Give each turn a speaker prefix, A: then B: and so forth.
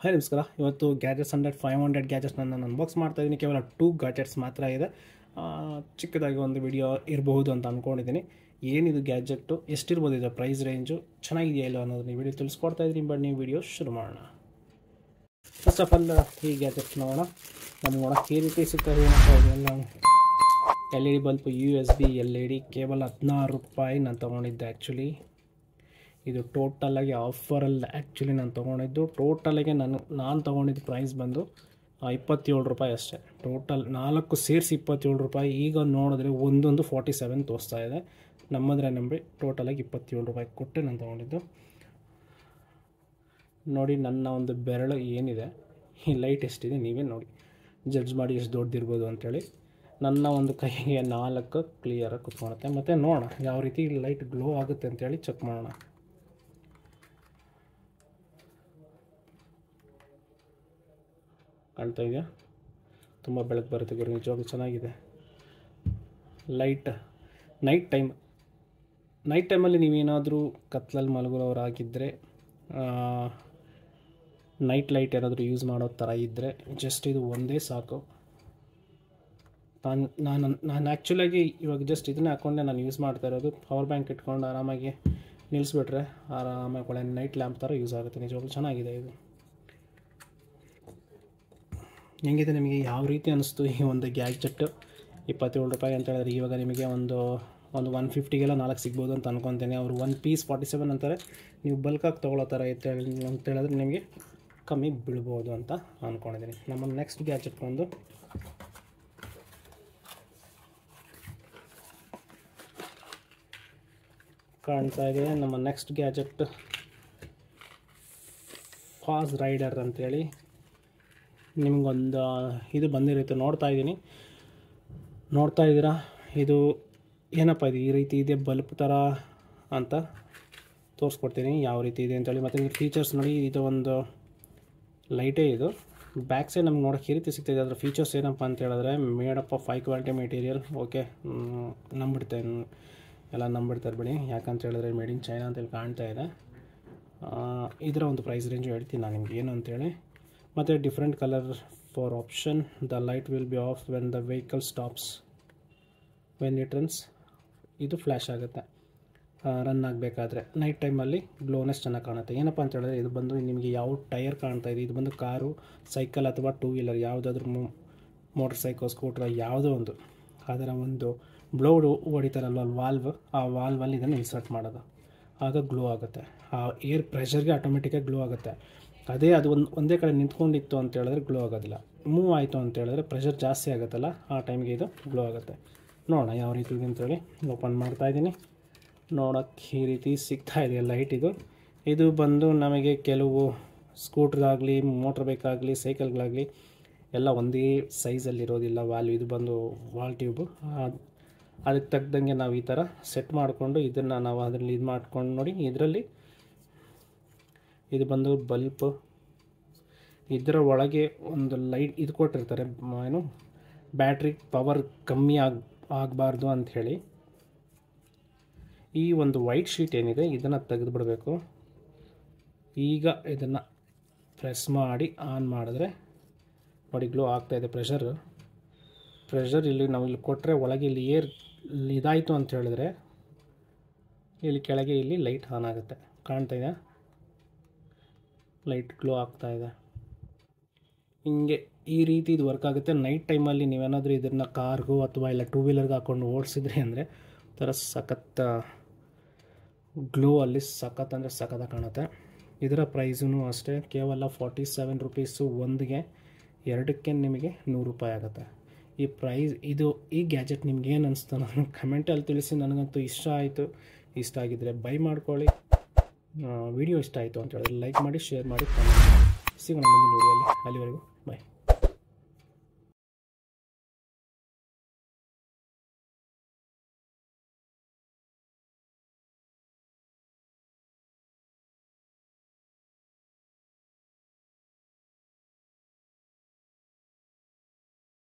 A: Hi ನಮಸ್ಕಾರ. ಇವತ್ತು gadgets 500 ಗ್ಯಾಜೆಟ್ಸ್ನ ನಾನು ಅನ್ಬಾಕ್ಸ್ ಮಾಡ್ತಾ ಇದ್ದೀನಿ. ಕೇವಲ 2 ಗ್ಯಾಜೆಟ್ಸ್ ಮಾತ್ರ ಇದೆ. ಚಿಕ್ಕದಾಗಿ ಒಂದು ವಿಡಿಯೋ ಇರಬಹುದು ಅಂತ ಅಂದ್ಕೊಂಡಿದ್ದೀನಿ. ಏನಿದು ಗ್ಯಾಜೆಟ್ಟು, ಎಷ್ಟಿರ್ಬೋದು ಇದು ಪ್ರೈಸ್ ರೇಂಜು, ಚೆನ್ನಾಗಿದೆಯಾ ಇಲ್ಲ ಅನ್ನೋದನ್ನ ಈ ವಿಡಿಯೋ ತಿಳಿಸ್ಕೊಡ್ತಾ ಇದ್ದೀನಿ. ಬಟ್ ನೀವು ವಿಡಿಯೋ ಶುರು ಮಾಡೋಣ. ಫಸ್ಟ್ ಆಫ್ ಆಲ್ ಈ ಗ್ಯಾಜೆಟ್ಸ್ ನೋಡೋಣ. ನಮ್ಗೆ ನೋಡೋಕ್ಕೆ ಈ ರೀತಿ ಸಿಗ್ತದೆ. LED ಬಲ್ಪ್, USB LED ಕೇವಲ 16 ರೂಪಾಯಿ ನಾನು ತೊಗೊಂಡಿದ್ದೆ. ಆ್ಯಕ್ಚುಲಿ ಇದು ಟೋಟಲಾಗಿ ಆಫರಲ್ಲಿ ಆ್ಯಕ್ಚುಲಿ ನಾನು ತೊಗೊಂಡಿದ್ದು. ಟೋಟಲಾಗಿ ನಾನು ತೊಗೊಂಡಿದ್ದು ಪ್ರೈಸ್ ಬಂದು 27 ರೂಪಾಯಿ ಅಷ್ಟೇ. ಟೋಟಲ್ 4 ಸೇರಿಸಿ 27 ರೂಪಾಯಿ. ಈಗ ನೋಡಿದ್ರೆ ಒಂದೊಂದು 47 ತೋರಿಸ್ತಾ ಇದೆ. ನಮ್ಮದ್ರೆ ನಂಬಿ ಟೋಟಲಾಗಿ 27 ರೂಪಾಯಿ ಕೊಟ್ಟು ನಾನು ತೊಗೊಂಡಿದ್ದು. ನೋಡಿ ನನ್ನ ಒಂದು ಬೆರಳು ಏನಿದೆ, ಈ ಲೈಟ್ ಎಷ್ಟಿದೆ ನೀವೇ ನೋಡಿ, ಜಡ್ಜ್ ಮಾಡಿ ಎಷ್ಟು ದೊಡ್ಡದಿರ್ಬೋದು ಅಂಥೇಳಿ. ನನ್ನ ಒಂದು ಕೈಗೆ 4 ಕ್ಲಿಯರಾಗಿ ಕುತ್ಕೊಳುತ್ತೆ. ಮತ್ತು ನೋಡೋಣ ಯಾವ ರೀತಿ ಲೈಟ್ ಗ್ಲೋ ಆಗುತ್ತೆ ಅಂಥೇಳಿ ಚೆಕ್ ಮಾಡೋಣ. ಕಾಣ್ತಾ ಇದೆಯಾ? ತುಂಬ ಬೆಳಕು ಬರುತ್ತೆ ಗುರು, ನಿಜವಾಗ್ಲೂ ಚೆನ್ನಾಗಿದೆ. ಲೈಟ್ ನೈಟ್ ಟೈಮಲ್ಲಿ ನೀವೇನಾದರೂ ಕತ್ಲಲ್ಲಿ ಮಲಗೋರಾಗಿದ್ದರೆ, ನೈಟ್ ಲೈಟ್ ಏನಾದರೂ ಯೂಸ್ ಮಾಡೋ ಥರ ಇದ್ದರೆ ಜಸ್ಟ್ ಇದು ಒಂದೇ ಸಾಕು. ನಾನು ಆ್ಯಕ್ಚುಲಾಗಿ ಇವಾಗ ಜಸ್ಟ್ ಇದನ್ನೇ ಹಾಕ್ಕೊಂಡೆ ನಾನು ಯೂಸ್ ಮಾಡ್ತಾ ಇರೋದು. ಪವರ್ ಬ್ಯಾಂಕ್ ಇಟ್ಕೊಂಡು ಆರಾಮಾಗಿ ನಿಲ್ಲಿಸ್ಬಿಟ್ರೆ ಆರಾಮಾಗಿ ಒಳ್ಳೆ ನೈಟ್ ಲ್ಯಾಂಪ್ ಥರ ಯೂಸ್ ಆಗುತ್ತೆ. ನಿಜವಾಗ್ಲೂ ಚೆನ್ನಾಗಿದೆ ಇದು. ಹೆಂಗಿದೆ ನಿಮಗೆ, ಯಾವ ರೀತಿ ಅನ್ನಿಸ್ತು ಈ ಒಂದು ಗ್ಯಾಜೆಟ್? 27 ರೂಪಾಯಿ ಅಂತ ಹೇಳಿದ್ರೆ ಇವಾಗ ನಿಮಗೆ ಒಂದು 150ಗೆಲ್ಲ 4 ಸಿಗ್ಬೋದು ಅಂತ ಅನ್ಕೊತೀನಿ. ಅವರು 1 ಪೀಸ್ 47 ಅಂತಾರೆ. ನೀವು ಬಲ್ಕಾಗಿ ತೊಗೊಳ್ಳೋ ಥರ ಅಂತ ಹೇಳಿದ್ರೆ ನಿಮಗೆ ಕಮ್ಮಿ ಬೀಳ್ಬೋದು ಅಂತ ಅಂದ್ಕೊಂಡಿದ್ದೀನಿ. ನಮ್ಮ ನೆಕ್ಸ್ಟ್ ಗ್ಯಾಜೆಟ್ ಬಂದು ಕಾಣ್ತಾ ಇದೆ. ನಮ್ಮ ನೆಕ್ಸ್ಟ್ ಗ್ಯಾಜೆಟ್ ಫಾಸ್ಟ್ ರೈಡರ್ ಅಂತೇಳಿ ನಿಮಗೊಂದು ಇದು ಬಂದಿರುತ್ತೆ. ನೋಡ್ತಾ ಇದ್ದೀರಾ? ಇದು ಏನಪ್ಪ ಇದು ಈ ರೀತಿ ಇದೆ, ಬಲ್ಪ್ ಥರ ಅಂತ ತೋರಿಸ್ಕೊಡ್ತೀನಿ ಯಾವ ರೀತಿ ಇದೆ ಅಂತೇಳಿ. ಮತ್ತು ಇದು ಫೀಚರ್ಸ್ ನೋಡಿ, ಇದು ಒಂದು ಲೈಟೇ. ಇದು ಬ್ಯಾಕ್ ಸೈಡ್ ನಮ್ಗೆ ನೋಡೋಕ್ಕೆ ಈ ರೀತಿ ಸಿಗ್ತಾಯಿದೆ. ಅದರ ಫೀಚರ್ಸ್ ಏನಪ್ಪ ಅಂತ ಹೇಳಿದ್ರೆ, made up of high quality material. Okay, ಎಲ್ಲ ನಂಬಿಡ್ತಾರೆ ಬಿಡಿ. ಯಾಕಂತ ಹೇಳಿದ್ರೆ ಮೇಡ್ ಇನ್ ಚೈನಾ ಅಂತೇಳಿ ಕಾಣ್ತಾ ಇದೆ. ಇದರ ಒಂದು ಪ್ರೈಸ್ ರೇಂಜು ಹೇಳ್ತೀನಿ ನಾನು ನಿಮ್ಗೆ ಏನು ಅಂತೇಳಿ. ಮತ್ತು different colour for option. The light will be of when the vehicle stops, when it runs. ಇದು ಫ್ಲ್ಯಾಶ್ ಆಗುತ್ತೆ ರನ್ ಆಗಬೇಕಾದ್ರೆ. ನೈಟ್ ಟೈಮಲ್ಲಿ ಗ್ಲೋನೆಸ್ ಚೆನ್ನಾಗಿ ಕಾಣುತ್ತೆ. ಏನಪ್ಪ ಅಂತ ಹೇಳಿದ್ರೆ, ಇದು ಬಂದು ನಿಮಗೆ ಯಾವ ಟೈರ್ ಕಾಣ್ತಾ ಇದೆ, ಇದು ಬಂದು ಕಾರು, ಸೈಕಲ್ ಅಥವಾ 2 ವೀಲರ್ ಯಾವುದಾದ್ರೂ ಮೋಟರ್ ಸೈಕಲ್, ಸ್ಕೂಟ್ರ್ ಯಾವುದೋ ಒಂದು ಅದರ ಒಂದು ಬ್ಲೌಡ್ ಹೊಡಿತಾರಲ್ವ ವಾಲ್ವ್, ಆ ವಾಲ್ವಲ್ಲಿ ಇದನ್ನು ಇನ್ಸರ್ಟ್ ಮಾಡೋದು. ಆಗ ಗ್ಲೋ ಆಗುತ್ತೆ. ಆ ಏರ್ ಪ್ರೆಷರ್ಗೆ ಆಟೋಮೆಟಿಕಾಗಿ ಗ್ಲೋ ಆಗುತ್ತೆ. ಅದೇ ಅದು ಒಂದೇ ಕಡೆ ನಿಂತ್ಕೊಂಡಿತ್ತು ಅಂತ ಹೇಳಿದ್ರೆ ಗ್ಲೋ ಆಗೋದಿಲ್ಲ. ಮೂವ್ ಆಯಿತು ಅಂತ ಹೇಳಿದ್ರೆ ಪ್ರೆಷರ್ ಜಾಸ್ತಿ ಆಗುತ್ತಲ್ಲ, ಆ ಟೈಮ್ಗೆ ಇದು ಗ್ಲೋ ಆಗುತ್ತೆ. ನೋಡೋಣ ಯಾವ ರೀತಿ ಇದೆ ಅಂತೇಳಿ. ಓಪನ್ ಮಾಡ್ತಾಯಿದ್ದೀನಿ. ನೋಡೋಕ್ಕೆ ಈ ರೀತಿ ಸಿಗ್ತಾಯಿದೆ ಲೈಟ್. ಇದು ಬಂದು ನಮಗೆ ಕೆಲವು ಸ್ಕೂಟ್ರಾಗಲಿ, ಮೋಟ್ರ್ ಬೈಕಾಗಲಿ, ಸೈಕಲ್ಗಳಾಗಲಿ ಎಲ್ಲ ಒಂದೇ ಸೈಜಲ್ಲಿರೋದಿಲ್ಲ ವಾಲ್ವ್. ಇದು ಬಂದು ವಾಲ್ ಟ್ಯೂಬು. ಅದಕ್ಕೆ ತಕ್ಕಂಗೆ ನಾವು ಈ ಥರ ಸೆಟ್ ಮಾಡಿಕೊಂಡು ಇದನ್ನು ನಾವು ಅದರಲ್ಲಿ ಇದು ಮಾಡ್ಕೊಂಡು ನೋಡಿ. ಇದರಲ್ಲಿ ಇದು ಬಂದು ಬಲ್ಪ್. ಇದರ ಒಳಗೆ ಒಂದು ಲೈಟ್ ಇದು ಕೊಟ್ಟಿರ್ತಾರೆ, ಏನು ಬ್ಯಾಟ್ರಿ ಪವರ್ ಕಮ್ಮಿ ಆಗಬಾರ್ದು ಅಂಥೇಳಿ. ಈ ಒಂದು ವೈಟ್ ಶೀಟ್ ಏನಿದೆ ಇದನ್ನು ತೆಗೆದುಬಿಡಬೇಕು. ಈಗ ಇದನ್ನು ಪ್ರೆಸ್ ಮಾಡಿ ಆನ್ ಮಾಡಿದ್ರೆ ನೋಡಿ ಗ್ಲೋ ಆಗ್ತಾಯಿದೆ. ಪ್ರೆಷರ್ ಇಲ್ಲಿ ನಾವು ಇಲ್ಲಿ ಕೊಟ್ಟರೆ ಒಳಗೆ ಇಲ್ಲಿ ಏರ್ ಇದಾಯಿತು ಅಂತ ಹೇಳಿದ್ರೆ ಇಲ್ಲಿ ಕೆಳಗೆ ಇಲ್ಲಿ ಲೈಟ್ ಆನ್ ಆಗುತ್ತೆ. ಕಾಣ್ತಾ ಇದೆ, ಲೈಟ್ ಗ್ಲೋ ಆಗ್ತಾಯಿದೆ. ಹಿಂಗೆ ಈ ರೀತಿ ಇದು ವರ್ಕ್ ಆಗುತ್ತೆ. ನೈಟ್ ಟೈಮಲ್ಲಿ ನೀವೇನಾದರೂ ಇದನ್ನು ಕಾರ್ಗೂ ಅಥವಾ ಇಲ್ಲ 2 ವೀಲರ್ಗೆ ಹಾಕ್ಕೊಂಡು ಓಡಿಸಿದ್ರಿ ಅಂದರೆ ಥರ ಸಖತ್ ಗ್ಲೋ ಅಲ್ಲಿ ಸಖತ್ತಾಗಿ ಕಾಣುತ್ತೆ. ಇದರ ಪ್ರೈಸೂ ಅಷ್ಟೇ, ಕೇವಲ 47 ರೂಪೀಸು. ಒಂದಿಗೆ 2ಕ್ಕೆ ನಿಮಗೆ 100 ರೂಪಾಯಿ ಆಗುತ್ತೆ. ಈ ಗ್ಯಾಜೆಟ್ ನಿಮ್ಗೆ ಏನು ಅನಿಸ್ತು ನಾನು ಕಮೆಂಟಲ್ಲಿ ತಿಳಿಸಿ. ನನಗಂತೂ ಇಷ್ಟ ಆಗಿದ್ದರೆ ಬೈ ಮಾಡ್ಕೊಳ್ಳಿ. ವಿಡಿಯೋ ಇಷ್ಟ ಆಯಿತು ಅಂತ ಹೇಳಿದ್ರೆ ಲೈಕ್ ಮಾಡಿ, ಶೇರ್ ಮಾಡಿ, ಕಮೆಂಟ್ ಮಾಡಿ. ಸಿಗೋಣ ಮುಂದಿನ ವಿಡಿಯೋಲ್ಲಿ. ಅಲ್ಲಿವರೆಗೂ ಬಾಯ್.